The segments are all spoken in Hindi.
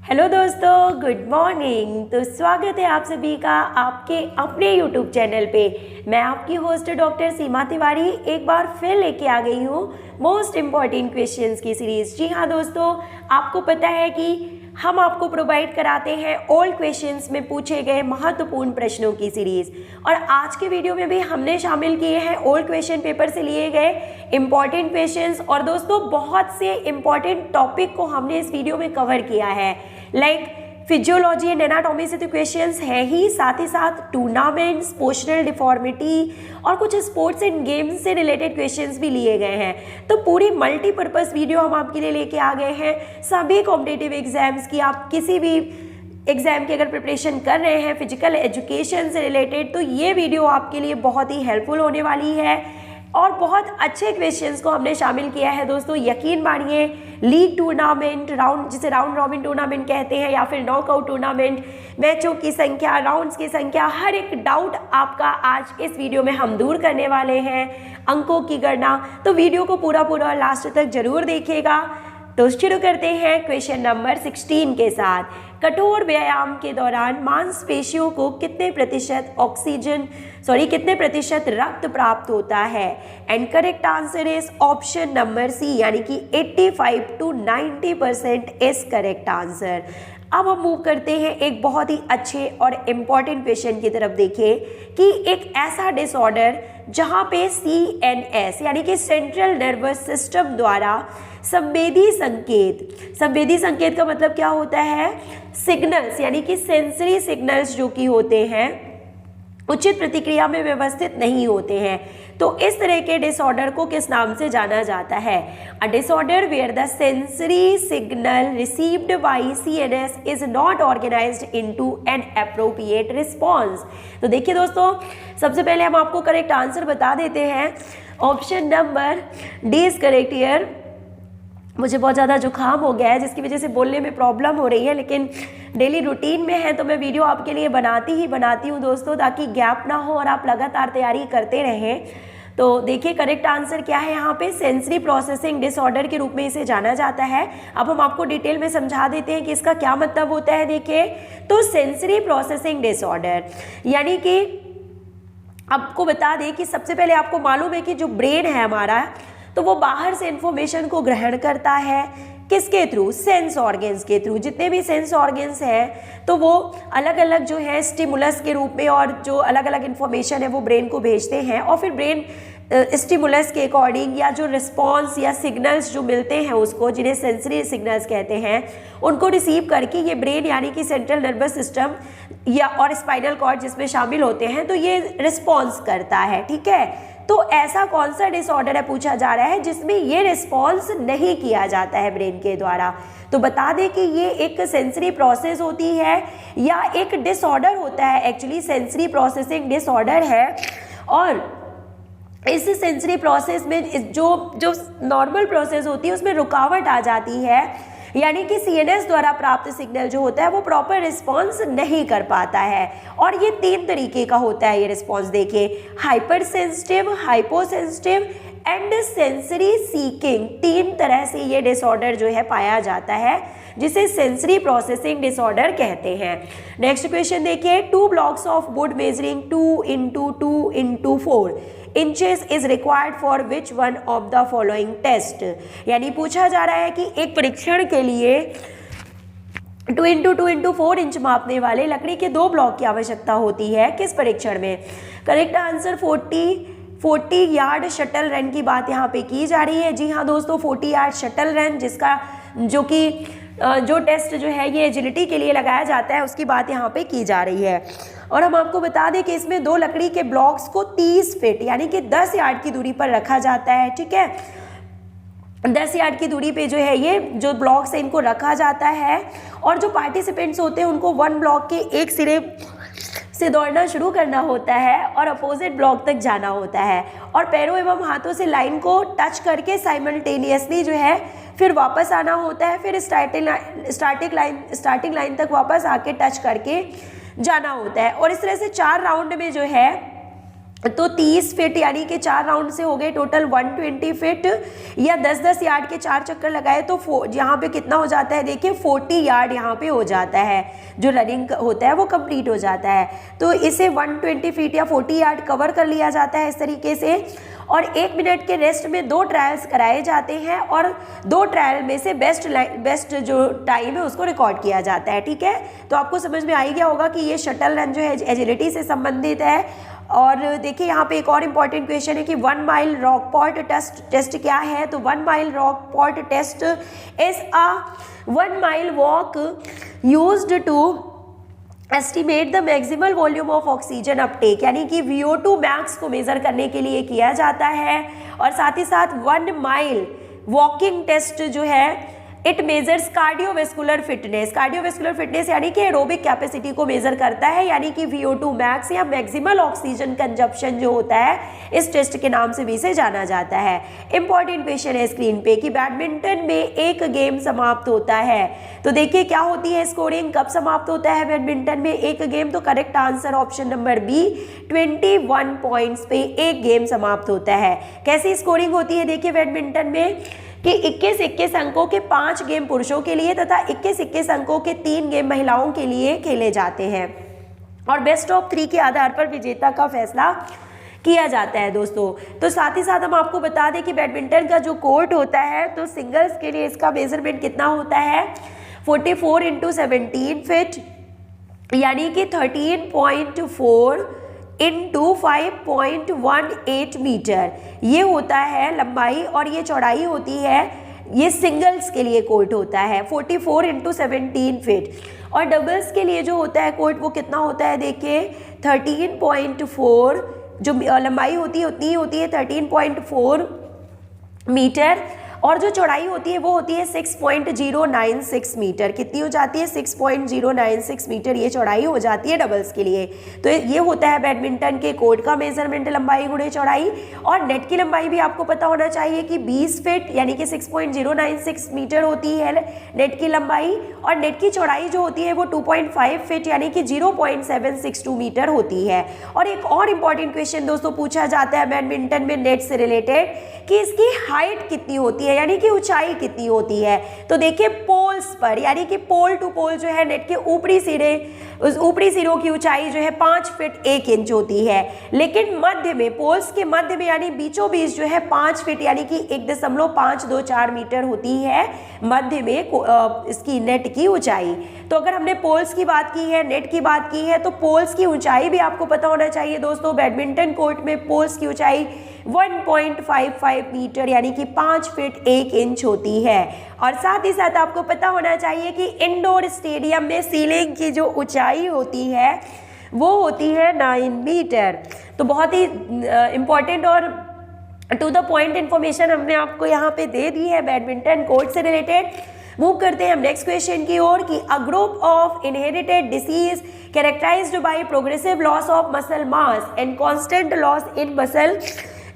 हेलो दोस्तों, गुड मॉर्निंग। तो स्वागत है आप सभी का आपके अपने यूट्यूब चैनल पे। मैं आपकी होस्ट डॉक्टर सीमा तिवारी एक बार फिर लेके आ गई हूँ मोस्ट इम्पॉर्टेंट क्वेश्चंस की सीरीज। जी हाँ दोस्तों, आपको पता है कि हम आपको प्रोवाइड कराते हैं ओल्ड क्वेश्चंस में पूछे गए महत्वपूर्ण प्रश्नों की सीरीज। और आज के वीडियो में भी हमने शामिल किए हैं ओल्ड क्वेश्चन पेपर से लिए गए इम्पॉर्टेंट क्वेश्चंस। और दोस्तों, बहुत से इम्पॉर्टेंट टॉपिक को हमने इस वीडियो में कवर किया है, लाइक फिजियोलॉजी एंड एनाटॉमी से तो क्वेश्चंस है ही, साथ ही साथ टूर्नामेंट्स, पोस्चरल डिफॉर्मिटी और कुछ स्पोर्ट्स एंड गेम्स से रिलेटेड क्वेश्चंस भी लिए गए हैं। तो पूरी मल्टीपर्पज़ वीडियो हम आपके लिए लेके आ गए हैं सभी कॉम्पिटिटिव एग्जाम्स की। आप किसी भी एग्जाम की अगर प्रिपरेशन कर रहे हैं फिजिकल एजुकेशन से रिलेटेड, तो ये वीडियो आपके लिए बहुत ही हेल्पफुल होने वाली है। और बहुत अच्छे क्वेश्चंस को हमने शामिल किया है दोस्तों, यकीन मानिए। लीग टूर्नामेंट, राउंड जिसे राउंड रॉबिन टूर्नामेंट कहते हैं, या फिर नॉकआउट टूर्नामेंट, मैचों की संख्या, राउंड्स की संख्या, हर एक डाउट आपका आज इस वीडियो में हम दूर करने वाले हैं। अंकों की गणना, तो वीडियो को पूरा लास्ट तक जरूर देखिएगा। तो शुरू करते हैं क्वेश्चन नंबर 16 के साथ। कठोर व्यायाम के दौरान मांसपेशियों को कितने प्रतिशत रक्त प्राप्त होता है? And correct answer is option number C, यानी कि 85 to 90% इज करेक्ट आंसर। अब हम मूव करते हैं एक बहुत ही अच्छे और इम्पॉर्टेंट क्वेश्चन की तरफ। देखिए कि एक ऐसा डिसऑर्डर जहां पे CNS यानी कि सेंट्रल नर्वस सिस्टम द्वारा संवेदी संकेत का मतलब क्या होता है? सिग्नल्स, यानी कि सेंसरी सिग्नल्स जो कि होते हैं उचित प्रतिक्रिया में व्यवस्थित नहीं होते हैं। तो इस तरह के डिसऑर्डर को किस नाम से जाना जाता है? A disorder where the sensory signal received by CNS is not organised into an appropriate response. तो देखिए दोस्तों, सबसे पहले हम आपको करेक्ट आंसर बता देते हैं। Option number D is correct here. मुझे बहुत ज़्यादा जुकाम हो गया है जिसकी वजह से बोलने में प्रॉब्लम हो रही है, लेकिन डेली रूटीन में है तो मैं वीडियो आपके लिए बनाती हूँ दोस्तों, ताकि गैप ना हो और आप लगातार तैयारी करते रहें। तो देखिए करेक्ट आंसर क्या है यहाँ पे? सेंसरी प्रोसेसिंग डिसऑर्डर के रूप में इसे जाना जाता है। अब हम आपको डिटेल में समझा देते हैं कि इसका क्या मतलब होता है। देखिए, तो सेंसरी प्रोसेसिंग डिसऑर्डर यानी कि आपको बता दें कि सबसे पहले आपको मालूम है कि जो ब्रेन है हमारा, तो वो बाहर से इंफॉर्मेशन को ग्रहण करता है। किसके थ्रू? सेंस ऑर्गन्स के थ्रू। जितने भी सेंस ऑर्गन्स हैं तो वो अलग अलग जो है स्टिमुलस के रूप में, और जो अलग अलग इंफॉर्मेशन है वो ब्रेन को भेजते हैं। और फिर ब्रेन स्टिमुलस के अकॉर्डिंग या जो रिस्पॉन्स या सिग्नल्स जो मिलते हैं उसको, जिन्हें सेंसरी सिग्नल्स कहते हैं, उनको रिसीव करके ये ब्रेन यानी कि सेंट्रल नर्वस सिस्टम या और स्पाइनल कॉर्ड जिसमें शामिल होते हैं, तो ये रिस्पॉन्स करता है। ठीक है, तो ऐसा कौन सा डिसऑर्डर है पूछा जा रहा है जिसमें ये रिस्पॉन्स नहीं किया जाता है ब्रेन के द्वारा? तो बता दें कि ये एक सेंसरी प्रोसेस होती है या एक डिसऑर्डर होता है। एक्चुअली सेंसरी प्रोसेसिंग डिसऑर्डर है। और इस सेंसरी प्रोसेस में जो नॉर्मल प्रोसेस होती है उसमें रुकावट आ जाती है, यानी कि CNS द्वारा प्राप्त सिग्नल जो होता है वो प्रॉपर रिस्पॉन्स नहीं कर पाता है। और ये 3 तरीके का होता है ये रिस्पॉन्स। देखिए, hyper sensitive, hyposensitive and sensory seeking, 3 तरह से ये डिसऑर्डर जो है पाया जाता है, जिसे सेंसरी प्रोसेसिंग डिसऑर्डर कहते हैं। नेक्स्ट क्वेश्चन देखिए, 2 blocks of wood measuring 2 into 2 into 4 inches is required for which one of the following test. यानी पूछा जा रहा है कि एक परीक्षण के लिए 2 into 2 into 4 इंच मापने वाले लकड़ी के 2 ब्लॉक की आवश्यकता होती है। किस परीक्षण में? Correct answer 40 yard shuttle run की बात यहाँ पे की जा रही है। जी हाँ दोस्तों, 40 यार्ड शटल रन, जिसका जो टेस्ट जो है ये एजिलिटी के लिए लगाया जाता है, उसकी बात यहाँ पे की जा रही है। और हम आपको बता दें कि इसमें 2 लकड़ी के ब्लॉक्स को 30 फीट यानी कि 10 यार्ड की दूरी पर रखा जाता है। ठीक है, 10 यार्ड की दूरी पे जो है ये जो ब्लॉक्स है इनको रखा जाता है। और जो पार्टिसिपेंट्स होते हैं उनको 1 ब्लॉक के एक सिरे से दौड़ना शुरू करना होता है और अपोजिट ब्लॉक तक जाना होता है, और पैरों एवं हाथों से लाइन को टच करके साइमल्टेनियसली जो है फिर वापस आना होता है। फिर स्टार्टिंग लाइन तक वापस आके टच करके जाना होता है। और इस तरह से 4 राउंड में जो है तो 30 फीट यानी कि 4 राउंड से हो गए टोटल 120 फीट, या 10-10 यार्ड के 4 चक्कर लगाए तो यहाँ पे कितना हो जाता है, देखिए 40 यार्ड यहाँ पे हो जाता है, जो रनिंग होता है वो कंप्लीट हो जाता है। तो इसे 120 फीट या 40 यार्ड कवर कर लिया जाता है इस तरीके से। और 1 मिनट के रेस्ट में 2 ट्रायल्स कराए जाते हैं और 2 ट्रायल में से बेस्ट जो टाइम है उसको रिकॉर्ड किया जाता है। ठीक है, तो आपको समझ में आ ही गया होगा कि ये शटल रन जो है एजिलिटी से संबंधित है। और देखिए यहाँ पे एक और इम्पॉर्टेंट क्वेश्चन है कि 1 माइल रॉकपॉट टेस्ट क्या है। तो 1 mile Rockport test is a 1 mile walk used to estimate the maximal volume of oxygen uptake, यानी कि VO2 मैक्स को मेजर करने के लिए किया जाता है। और साथ ही साथ 1 माइल वॉकिंग टेस्ट जो है it measures cardiovascular fitness. Cardiovascular fitness यानी कि एरोबिक कैपेसिटी को मेजर करता है, यानी कि VO2 मैक्स या मैक्सिमल ऑक्सीजन कंजप्शन जो होता है इस टेस्ट के नाम से भी इसे जाना जाता है। इंपॉर्टेंट क्वेश्चन है स्क्रीन पे कि बैडमिंटन में एक गेम समाप्त होता है, तो देखिए क्या होती है स्कोरिंग, कब समाप्त होता है बैडमिंटन में एक गेम। तो correct answer option number B, 21 points पे एक गेम समाप्त होता है। कैसी स्कोरिंग होती है देखिए बैडमिंटन में कि 21-21 अंकों के 5 गेम पुरुषों के लिए तथा 21-21 अंकों के 3 गेम महिलाओं के लिए खेले जाते हैं और बेस्ट ऑफ 3 के आधार पर विजेता का फैसला किया जाता है दोस्तों। तो साथ ही साथ हम आपको बता दें कि बैडमिंटन का जो कोर्ट होता है तो सिंगल्स के लिए इसका मेजरमेंट कितना होता है, 44 × 17 फीट यानी कि 13.4 × 5.18 मीटर ये होता है लंबाई, और ये चौड़ाई होती है, ये सिंगल्स के लिए कोर्ट होता है 44 × 17 फीट। और डबल्स के लिए जो होता है कोर्ट वो कितना होता है देखिए 13.4, जो लंबाई होती है उतनी होती है 13.4 मीटर, और जो चौड़ाई होती है वो होती है 6.096 मीटर। कितनी हो जाती है 6.096 मीटर ये चौड़ाई हो जाती है डबल्स के लिए। तो ये होता है बैडमिंटन के कोर्ट का मेजरमेंट, लंबाई गुणे चौड़ाई। और नेट की लंबाई भी आपको पता होना चाहिए कि 20 फीट यानी कि 6.096 मीटर होती है नेट की लंबाई, और नेट की चौड़ाई जो होती है वो 2.5 फीट यानी कि 0.762 मीटर होती है। और एक और इम्पॉर्टेंट क्वेश्चन दोस्तों पूछा जाता है बैडमिंटन में नेट से रिलेटेड कि इसकी हाइट कितनी होती है यानी कि ऊंचाई कितनी होती है। तो देखिए पोल्स पर यानी कि पोल टू पोल जो है नेट के ऊपरी सिरे, उस ऊपरी सिरों की ऊंचाई जो है 5 फीट 1 इंच होती है, लेकिन मध्य में पोल्स के मध्य में यानी बीचों बीच जो है 5 फीट यानी कि 1.524 मीटर होती है मध्य में इसकी नेट की ऊंचाई। तो अगर हमने पोल्स की बात की है, नेट की बात की है, तो पोल्स की ऊंचाई भी आपको पता होना चाहिए दोस्तों। बैडमिंटन कोर्ट में पोल्स की ऊंचाई 1.55 मीटर यानी कि 5 फीट 1 इंच होती है। और साथ ही साथ आपको पता होना चाहिए कि इंडोर स्टेडियम में सीलिंग की जो ऊंचाई होती है वो होती है 9 मीटर। तो बहुत ही इम्पॉर्टेंट और टू द पॉइंट इन्फॉर्मेशन हमने आपको यहाँ पे दे दी है बैडमिंटन कोर्ट से रिलेटेड। मूव करते हैं हम नेक्स्ट क्वेश्चन की ओर कि a group of inherited disease characterised by progressive loss of muscle mass and constant loss in muscle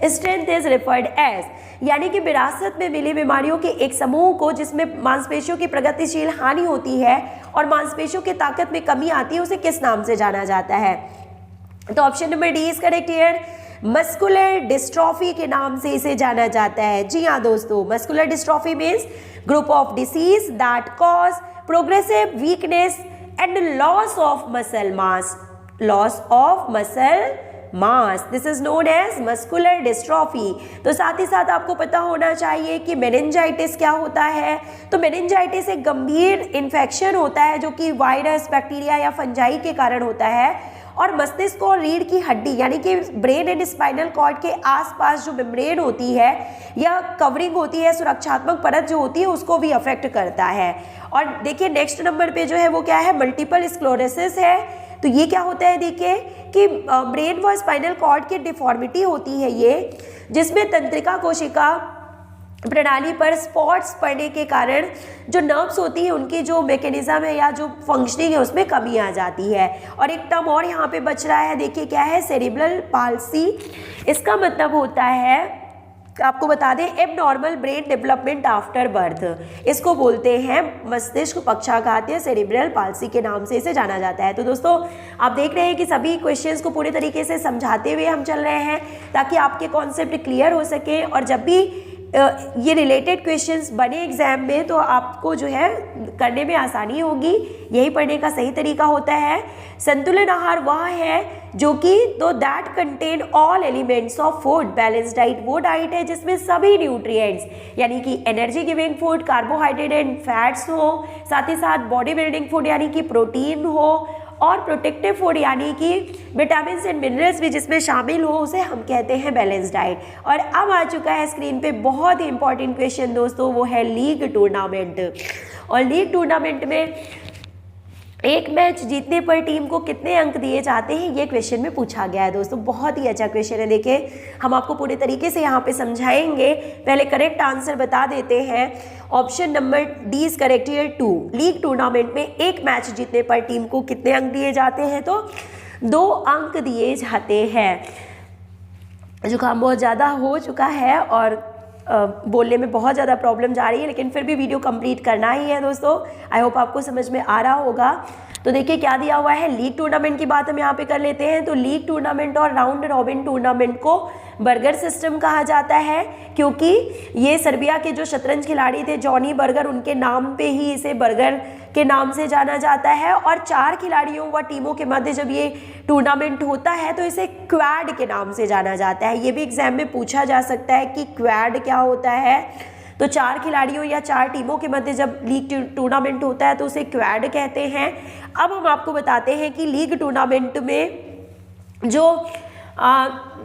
strength is referred as, यानी कि विरासत में मिली बीमारियों के एक समूह को जिसमें मांसपेशियों की प्रगतिशील हानि होती है और मांसपेशियों की ताकत में कमी आती है, उसे किस नाम से जाना जाता है। तो option number D is correct here, muscular dystrophy के नाम से इसे जाना जाता है। जी हाँ दोस्तों, muscular dystrophy means group of disease that cause progressive weakness and loss of muscle mass, loss of muscle mass, this is known as muscular dystrophy. तो साथ ही साथ आपको पता होना चाहिए कि मेनिंजाइटिस क्या होता है। तो मेनिंजाइटिस एक गंभीर इन्फेक्शन होता है जो कि वायरस, बैक्टीरिया या फंजाई के कारण होता है, और मस्तिष्क और रीढ़ की हड्डी यानी कि ब्रेन एंड स्पाइनल कॉर्ड के आसपास जो मेम्ब्रेन होती है या कवरिंग होती है, सुरक्षात्मक परत जो होती है, उसको भी अफेक्ट करता है। और देखिए नेक्स्ट नंबर पे जो है वो क्या है, मल्टीपल स्क्लेरोसिस है। तो ये क्या होता है देखिए कि ब्रेन व स्पाइनल कॉर्ड की डिफॉर्मिटी होती है ये, जिसमें तंत्रिका कोशिका प्रणाली पर स्पॉट्स पड़ने के कारण जो नर्व्स होती है उनकी जो मैकेनिज्म है या जो फंक्शनिंग है उसमें कमी आ जाती है। और एक टर्म और यहाँ पे बच रहा है, देखिए क्या है, सेरिब्रल पाल्सी। इसका मतलब होता है आपको बता दें abnormal brain development after birth, इसको बोलते हैं मस्तिष्क पक्षाघात या सेरिब्रल पाल्सी के नाम से इसे जाना जाता है। तो दोस्तों आप देख रहे हैं कि सभी क्वेश्चंस को पूरे तरीके से समझाते हुए हम चल रहे हैं ताकि आपके कॉन्सेप्ट क्लियर हो सके, और जब भी ये रिलेटेड क्वेश्चंस बने एग्जाम में तो आपको जो है करने में आसानी होगी। यही पढ़ने का सही तरीका होता है। संतुलन आहार वह है जो कि दो that contain all elements of food. Balance diet वो डाइट है जिसमें सभी न्यूट्रिएंट्स यानी कि energy giving food, carbohydrate and fats हो, साथ ही साथ बॉडी बिल्डिंग फूड यानी कि प्रोटीन हो, और प्रोटेक्टिव फूड यानी कि विटामिन एंड मिनरल्स भी जिसमें शामिल हो, उसे हम कहते हैं बैलेंस डाइट। और अब आ चुका है स्क्रीन पे बहुत ही इंपॉर्टेंट क्वेश्चन दोस्तों, वो है लीग टूर्नामेंट। और लीग टूर्नामेंट में एक मैच जीतने पर टीम को कितने अंक दिए जाते हैं, ये क्वेश्चन में पूछा गया है दोस्तों। बहुत ही अच्छा क्वेश्चन है, देखिए हम आपको पूरे तरीके से यहाँ पे समझाएंगे। पहले करेक्ट आंसर बता देते हैं। Option number D is correct here 2। League tournament में एक मैच जीतने पर टीम को कितने अंक दिए जाते हैं, तो 2 अंक दिए जाते हैं। जुकाम बहुत ज़्यादा हो चुका है और बोलने में बहुत ज़्यादा प्रॉब्लम जा रही है, लेकिन फिर भी वीडियो कंप्लीट करना ही है दोस्तों। आई होप आपको समझ में आ रहा होगा। तो देखिए क्या दिया हुआ है, लीग टूर्नामेंट की बात हम यहाँ पे कर लेते हैं। तो लीग टूर्नामेंट और राउंड रॉबिन टूर्नामेंट को बर्गर सिस्टम कहा जाता है, क्योंकि ये सर्बिया के जो शतरंज खिलाड़ी थे जॉनी बर्गर, उनके नाम पे ही इसे बर्गर के नाम से जाना जाता है। और 4 खिलाड़ियों व टीमों के मध्य जब ये टूर्नामेंट होता है तो इसे क्वाड के नाम से जाना जाता है। ये भी एग्जाम में पूछा जा सकता है कि क्वाड क्या होता है। तो 4 खिलाड़ियों या 4 टीमों के मध्य जब लीग टूर्नामेंट होता है तो उसे क्वाड कहते हैं। अब हम आपको बताते हैं कि लीग टूर्नामेंट में जो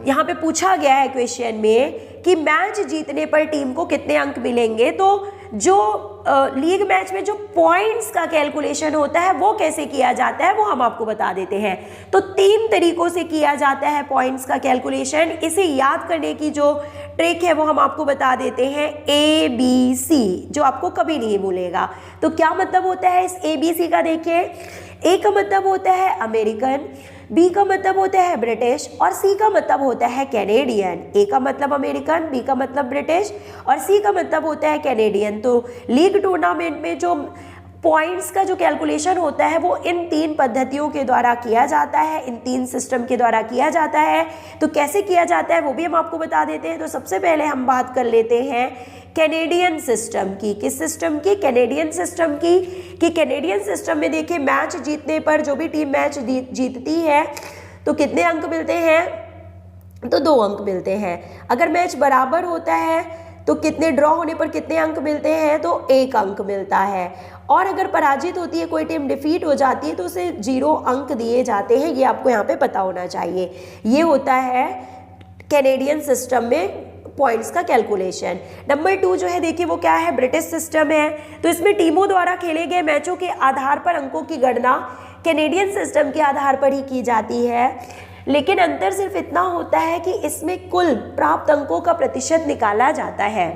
यहाँ पे पूछा गया है क्वेश्चन में कि मैच जीतने पर टीम को कितने अंक मिलेंगे, तो जो लीग मैच में जो पॉइंट्स का कैलकुलेशन होता है वो कैसे किया जाता है वो हम आपको बता देते हैं। तो 3 तरीकों से किया जाता है पॉइंट्स का कैलकुलेशन। इसे याद करने की जो ट्रिक है वो हम आपको बता देते हैं ABC, जो आपको कभी नहीं भूलेगा। तो क्या मतलब होता है इस ABC का, देखिए A का मतलब होता है अमेरिकन, B का मतलब होता है ब्रिटिश और C का मतलब होता है कैनेडियन। A का मतलब अमेरिकन, B का मतलब ब्रिटिश और C का मतलब होता है कैनेडियन। तो लीग टूर्नामेंट में जो पॉइंट्स का जो कैलकुलेशन होता है वो इन 3 पद्धतियों के द्वारा किया जाता है, इन 3 सिस्टम के द्वारा किया जाता है। तो कैसे किया जाता है वो भी हम आपको बता देते हैं। तो सबसे पहले हम बात कर लेते हैं कैनेडियन सिस्टम की। किस सिस्टम की? कैनेडियन सिस्टम की। कि कैनेडियन सिस्टम में देखिए मैच जीतने पर जो भी टीम मैच जीतती है तो कितने अंक मिलते हैं, तो 2 अंक मिलते हैं। अगर मैच बराबर होता है तो कितने, ड्रॉ होने पर कितने अंक मिलते हैं, तो 1 अंक मिलता है। और अगर पराजित होती है, कोई टीम डिफीट हो जाती है तो उसे 0 अंक दिए जाते हैं। ये आपको यहाँ पे पता होना चाहिए। ये होता है कैनेडियन सिस्टम में पॉइंट्स का कैलकुलेशन। नंबर 2 जो है देखिए वो क्या है, ब्रिटिश सिस्टम है। तो इसमें टीमों द्वारा खेले गए मैचों के आधार पर अंकों की गणना कैनेडियन सिस्टम के आधार पर ही की जाती है, लेकिन अंतर सिर्फ इतना होता है कि इसमें कुल प्राप्त अंकों का प्रतिशत निकाला जाता है।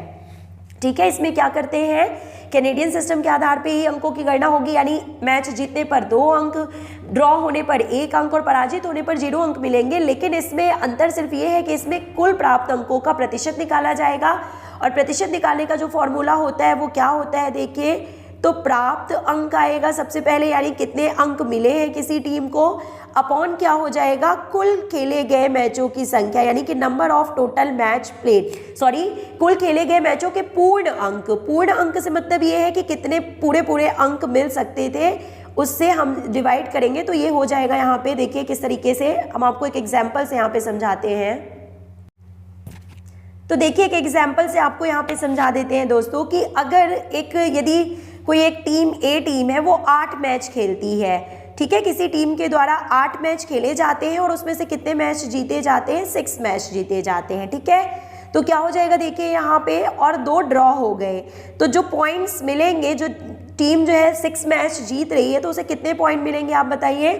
ठीक है, इसमें क्या करते हैं, कैनेडियन सिस्टम के आधार पे ही अंकों की गणना होगी, यानी मैच जीतने पर 2 अंक, ड्रॉ होने पर 1 अंक और पराजित होने पर 0 अंक मिलेंगे। लेकिन इसमें अंतर सिर्फ ये है कि इसमें कुल प्राप्त अंकों का प्रतिशत निकाला जाएगा। और प्रतिशत निकालने का जो फॉर्मूला होता है वो क्या होता है, देखिए तो प्राप्त अंक आएगा सबसे पहले, यानी कितने अंक मिले हैं किसी टीम को, अपॉन क्या हो जाएगा, कुल खेले गए मैचों की संख्या, यानी कि number of total match played, कुल खेले गए मैचों के पूर्ण अंक। पूर्ण अंक से मतलब ये है कि कितने पूरे अंक मिल सकते थे, उससे हम डिवाइड करेंगे तो ये हो जाएगा। यहाँ पे देखिए किस तरीके से हम आपको एक एग्जाम्पल से यहाँ पे समझाते हैं। तो देखिए एक एग्जाम्पल से आपको यहाँ पे समझा देते हैं दोस्तों कि अगर यदि कोई एक टीम A टीम है वो 8 मैच खेलती है, ठीक है, किसी टीम के द्वारा 8 मैच खेले जाते हैं और उसमें से कितने मैच जीते जाते हैं, 6 मैच जीते जाते हैं। ठीक है, तो क्या हो जाएगा देखिए यहाँ पे, और 2 ड्रॉ हो गए, तो जो पॉइंट्स मिलेंगे, जो टीम जो है 6 मैच जीत रही है तो उसे कितने पॉइंट मिलेंगे आप बताइए,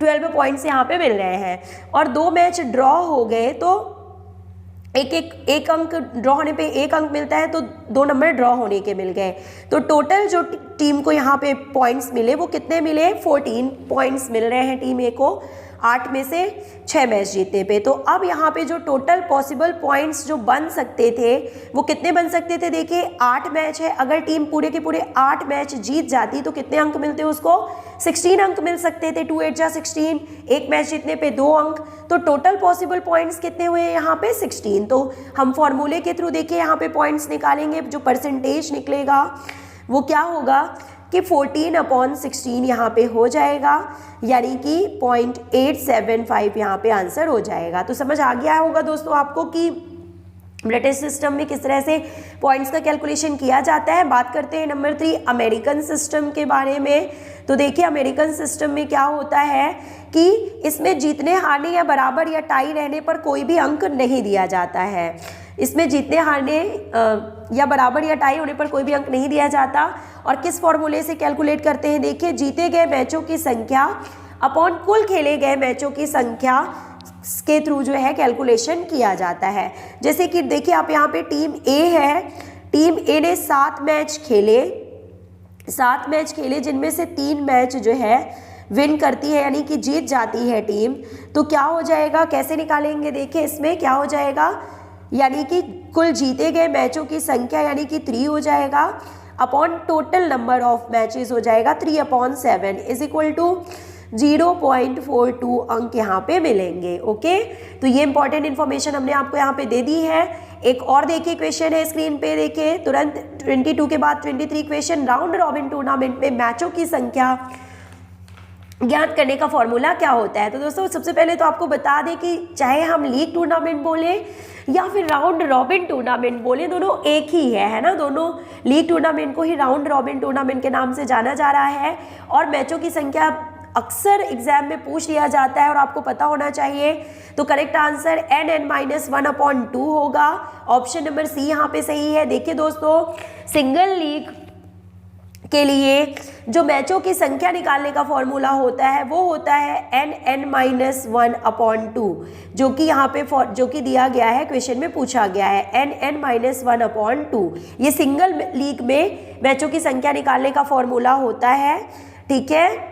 12 पॉइंट्स यहाँ पे मिल रहे हैं। और 2 मैच ड्रॉ हो गए तो एक अंक, ड्रॉ होने पे 1 अंक मिलता है, तो 2 नंबर ड्रॉ होने के मिल गए। तो टोटल जो टीम को यहाँ पे पॉइंट्स मिले वो कितने मिले, 14 पॉइंट्स मिल रहे हैं टीम A को। 8 में से 6 मैच जीतने पे। तो अब यहाँ पे जो टोटल पॉसिबल पॉइंट्स जो बन सकते थे वो कितने बन सकते थे, देखिए 8 मैच है, अगर टीम पूरे के पूरे 8 मैच जीत जाती तो कितने अंक मिलते उसको, 16 अंक मिल सकते थे। 2 8 जा 16, एक मैच जीतने पे 2 अंक, तो टोटल पॉसिबल पॉइंट्स कितने हुए यहाँ पे 16। तो हम फॉर्मूले के थ्रू देखिए यहाँ पे पॉइंट्स निकालेंगे, जो परसेंटेज निकलेगा वो क्या होगा कि 14/16 यहाँ पे हो जाएगा, यानी कि 0.875 यहाँ पे आंसर हो जाएगा। तो समझ आ गया होगा दोस्तों आपको कि ब्रिटिश सिस्टम में किस तरह से पॉइंट्स का कैलकुलेशन किया जाता है। बात करते हैं नंबर 3 अमेरिकन सिस्टम के बारे में। तो देखिए अमेरिकन सिस्टम में क्या होता है कि इसमें जीतने हारने या बराबर या टाई रहने पर कोई भी अंक नहीं दिया जाता है। इसमें जीतने हारने या बराबर या टाई होने पर कोई भी अंक नहीं दिया जाता। और किस फॉर्मूले से कैलकुलेट करते हैं, देखिए जीते गए मैचों की संख्या अपॉन कुल खेले गए मैचों की संख्या के थ्रू जो है कैलकुलेशन किया जाता है। जैसे कि देखिए आप यहाँ पे टीम ए है, टीम ए ने 7 मैच खेले जिनमें से 3 मैच जो है विन करती है, यानी कि जीत जाती है टीम। तो क्या हो जाएगा, कैसे निकालेंगे, देखिए इसमें क्या हो जाएगा, यानी कि कुल जीते गए मैचों की संख्या यानी कि 3 हो जाएगा upon total number of matches हो जाएगा 3/7 इज इक्वल टू 0.42 अंक यहाँ पे मिलेंगे। ओके, तो ये इंपॉर्टेंट इन्फॉर्मेशन हमने आपको यहाँ पे दे दी है। एक और देखिए क्वेश्चन है स्क्रीन पे, देखिए तुरंत 22 के बाद 23 क्वेश्चन, राउंड रॉबिन टूर्नामेंट में मैचों की संख्या ज्ञात करने का फॉर्मूला क्या होता है। तो दोस्तों सबसे पहले तो आपको बता दें कि चाहे हम लीग टूर्नामेंट बोले या फिर राउंड रॉबिन टूर्नामेंट बोले, दोनों एक ही है ना। दोनों लीग टूर्नामेंट को ही राउंड रॉबिन टूर्नामेंट के नाम से जाना जा रहा है। और मैचों की संख्या अक्सर एग्जाम में पूछ लिया जाता है और आपको पता होना चाहिए। तो करेक्ट आंसर n(n-1/2) होगा। ऑप्शन नंबर सी यहाँ पे सही है। देखिए दोस्तों सिंगल लीग के लिए जो मैचों की संख्या निकालने का फॉर्मूला होता है वो होता है n(n-1/2), जो कि यहाँ पे जो कि दिया गया है, क्वेश्चन में पूछा गया है n(n-1/2). ये सिंगल लीग में मैचों की संख्या निकालने का फॉर्मूला होता है, ठीक है।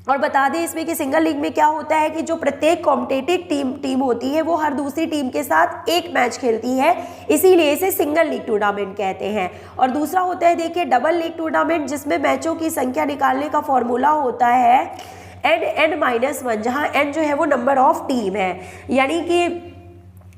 और बता दें इसमें कि सिंगल लीग में क्या होता है कि जो प्रत्येक कॉम्पिटिटिव टीम होती है वो हर दूसरी टीम के साथ एक मैच खेलती है, इसीलिए इसे सिंगल लीग टूर्नामेंट कहते हैं। और दूसरा होता है देखिए डबल लीग टूर्नामेंट, जिसमें मैचों की संख्या निकालने का फॉर्मूला होता है n(n-1), जहां n जो है वो नंबर ऑफ टीम है, यानी कि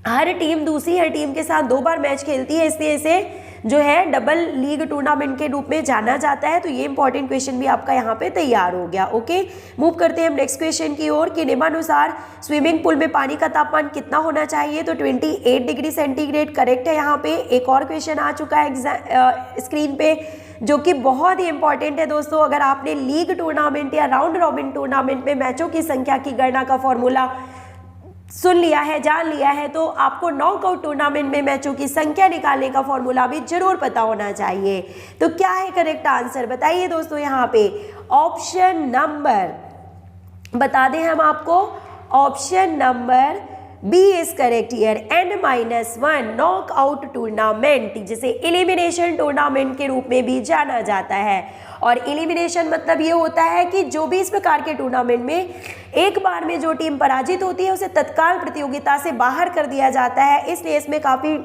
हर टीम दूसरी हर टीम के साथ 2 बार मैच खेलती है, इसलिए इसे जो है डबल लीग टूर्नामेंट के रूप में जाना जाता है। तो ये इंपॉर्टेंट क्वेश्चन भी आपका यहाँ पे तैयार हो गया। ओके, मूव करते हैं हम नेक्स्ट क्वेश्चन की ओर कि निम्नानुसार स्विमिंग पूल में पानी का तापमान कितना होना चाहिए। तो 28 डिग्री सेंटीग्रेड करेक्ट है। यहाँ पे एक और क्वेश्चन आ चुका है स्क्रीन पे, जो कि बहुत ही इंपॉर्टेंट है दोस्तों। अगर आपने लीग टूर्नामेंट या राउंड रॉबिन टूर्नामेंट में मैचों की संख्या की गणना का फॉर्मूला सुन लिया है, जान लिया है, तो आपको नॉकआउट टूर्नामेंट में मैचों की संख्या निकालने का फॉर्मूला भी जरूर पता होना चाहिए। तो क्या है करेक्ट आंसर, बताइए दोस्तों। यहाँ पे ऑप्शन नंबर बता दें हम आपको, option number B is correct here. n-1 knockout tournament, जिसे एलिमिनेशन टूर्नामेंट के रूप में भी जाना जाता है। और एलिमिनेशन मतलब ये होता है कि जो भी इस प्रकार के टूर्नामेंट में एक बार में जो टीम पराजित होती है उसे तत्काल प्रतियोगिता से बाहर कर दिया जाता है, इसलिए इसमें काफी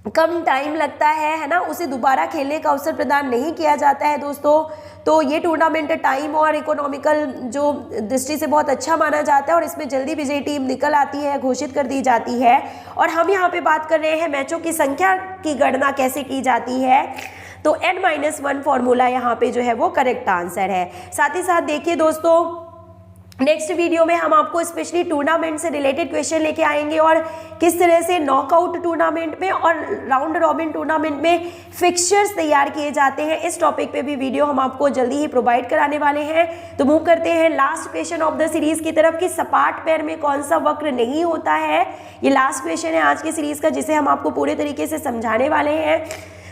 कम टाइम लगता है ना, उसे दोबारा खेलने का अवसर प्रदान नहीं किया जाता है दोस्तों। तो ये टूर्नामेंट टाइम और इकोनॉमिकल जो दृष्टि से बहुत अच्छा माना जाता है और इसमें जल्दी विजयी टीम निकल आती है, घोषित कर दी जाती है। और हम यहाँ पे बात कर रहे हैं मैचों की संख्या की गणना कैसे की जाती है। तो n-1 फॉर्मूला यहाँ पे जो है वो करेक्ट आंसर है। साथ ही साथ देखिए दोस्तों नेक्स्ट वीडियो में हम आपको स्पेशली टूर्नामेंट से रिलेटेड क्वेश्चन लेके आएंगे और किस तरह से नॉकआउट टूर्नामेंट में और राउंड रॉबिन टूर्नामेंट में फिक्सचर्स तैयार किए जाते हैं, इस टॉपिक पे भी वीडियो हम आपको जल्दी ही प्रोवाइड कराने वाले हैं। तो मूव करते हैं last question of the series की तरफ कि सपाट पैर में कौन सा वक्र नहीं होता है। ये लास्ट क्वेश्चन है आज की सीरीज का, जिसे हम आपको पूरे तरीके से समझाने वाले हैं।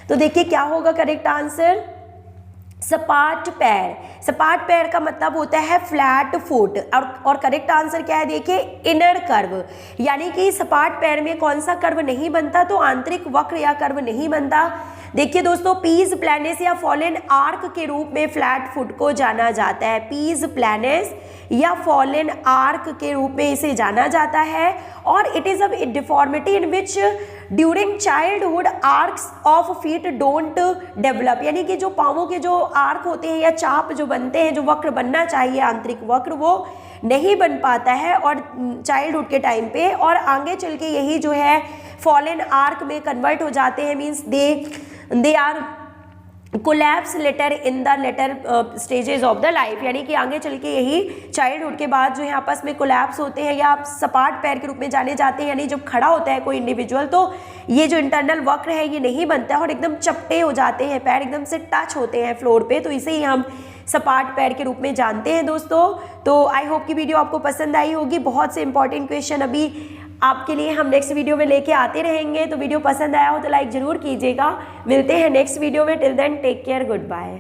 तो देखिए क्या होगा करेक्ट आंसर, सपाट पैर। सपाट पैर का मतलब होता है फ्लैट फुट। और करेक्ट आंसर क्या है देखिए, इनर कर्व, यानी कि सपाट पैर में कौन सा कर्व नहीं बनता, तो आंतरिक वक्र या कर्व नहीं बनता। देखिए दोस्तों, पीस प्लैनेस या फॉलन आर्क के रूप में फ्लैट फुट को जाना जाता है। पीस प्लैनेस या फॉलन आर्क के रूप में इसे जाना जाता है। और it is a deformity in which during childhood arcs of feet don't develop, यानी कि जो पाँवों के जो आर्क होते हैं या चाप जो बनते हैं, जो वक्र बनना चाहिए आंतरिक वक्र, वो नहीं बन पाता है और चाइल्डहुड के टाइम पे, और आगे चल के यही जो है फॉलन आर्क में कन्वर्ट हो जाते हैं। Means they are collapse later in the later stages of the life, यानी कि आगे चल के यही चाइल्डहुड के बाद जो है आपस में कोलैप्स होते हैं या सपाट पैर के रूप में जाने जाते हैं। यानी जब खड़ा होता है कोई इंडिविजुअल तो ये जो इंटरनल वक्र है ये नहीं बनता है और एकदम चपटे हो जाते हैं, पैर एकदम से टच होते हैं फ्लोर पे, तो इसे ही हम सपाट पैर के रूप में जानते हैं दोस्तों। तो आई होप कि वीडियो आपको पसंद आई होगी। बहुत से इंपॉर्टेंट क्वेश्चन अभी आपके लिए हम नेक्स्ट वीडियो में लेके आते रहेंगे। तो वीडियो पसंद आया हो तो लाइक ज़रूर कीजिएगा। मिलते हैं नेक्स्ट वीडियो में। Till then take care, good bye.